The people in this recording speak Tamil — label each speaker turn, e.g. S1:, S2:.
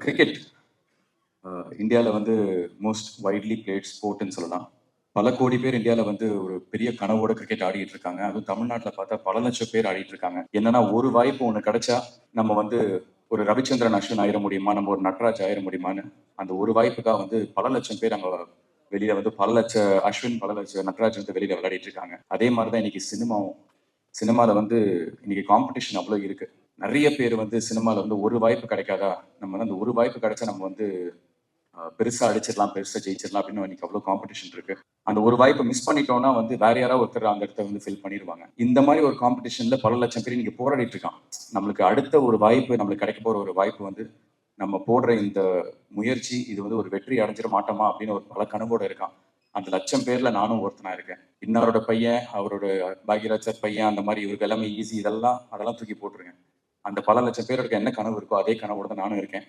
S1: கிரிக்கெட் இந்தியாவில் வந்து மோஸ்ட் வைட்லி பிளேட் ஸ்போர்ட்னு சொல்லலாம். பல கோடி பேர் இந்தியாவில் வந்து ஒரு பெரிய கனவோட கிரிக்கெட் ஆடிட்டு இருக்காங்க. அதுவும் தமிழ்நாட்டில் பார்த்தா பல லட்சம் பேர் ஆடிட்டு இருக்காங்க. என்னன்னா ஒரு வாய்ப்பு ஒன்று கிடைச்சா நம்ம வந்து ஒரு ரவிச்சந்திரன் அஸ்வின் ஆயிட முடியுமா, நம்ம ஒரு நட்ராஜ் ஆயிட முடியுமான்னு அந்த ஒரு வாய்ப்புக்காக வந்து பல லட்சம் பேர் அங்கே வெளியில வந்து பல லட்ச அஸ்வின் பல லட்ச நட்ராஜ் வந்து வெளியில விளையாடிட்டு இருக்காங்க. அதே மாதிரி தான் இன்னைக்கு சினிமாவில் வந்து இன்னைக்கு காம்படிஷன் அவ்வளோ இருக்கு. நிறைய பேர் வந்து சினிமாவில் வந்து ஒரு வாய்ப்பு கிடைக்காதா, நம்ம வந்து அந்த ஒரு வாய்ப்பு கிடைச்சா நம்ம வந்து பெருசா அடிச்சிடலாம், பெருசா ஜெயிச்சிடலாம் அப்படின்னு இன்னைக்கு அவ்வளவு காம்படிஷன் இருக்கு. அந்த ஒரு வாய்ப்பை மிஸ் பண்ணிட்டோம்னா வந்து வேற யாராவது ஒருத்தர் அந்த இடத்த வந்து ஃபில் பண்ணிடுவாங்க. இந்த மாதிரி ஒரு காம்படிஷன்ல பல லட்சம் பேர் நீங்க போராடிட்டு இருக்கான். நம்மளுக்கு அடுத்த ஒரு வாய்ப்பு, நம்மளுக்கு கிடைக்க போற ஒரு வாய்ப்பு வந்து நம்ம போடுற இந்த முயற்சி இது வந்து ஒரு வெற்றி அடைஞ்சிட மாட்டோமா அப்படின்னு ஒரு பல கனவோட இருக்கான். அந்த லட்சம் பேர்ல நானும் ஒருத்தனா இருக்கேன். இன்னாரோட பையன், அவரோட பாக்யராஜ் சார் பையன், அந்த மாதிரி இவருக்கு எல்லாமே ஈஸி, அதெல்லாம் தூக்கி போட்டுருங்க. அந்த பல லட்சம் பேருக்கு என்ன கனவு இருக்கோ அதே கனவோட தான் நானும் இருக்கேன்.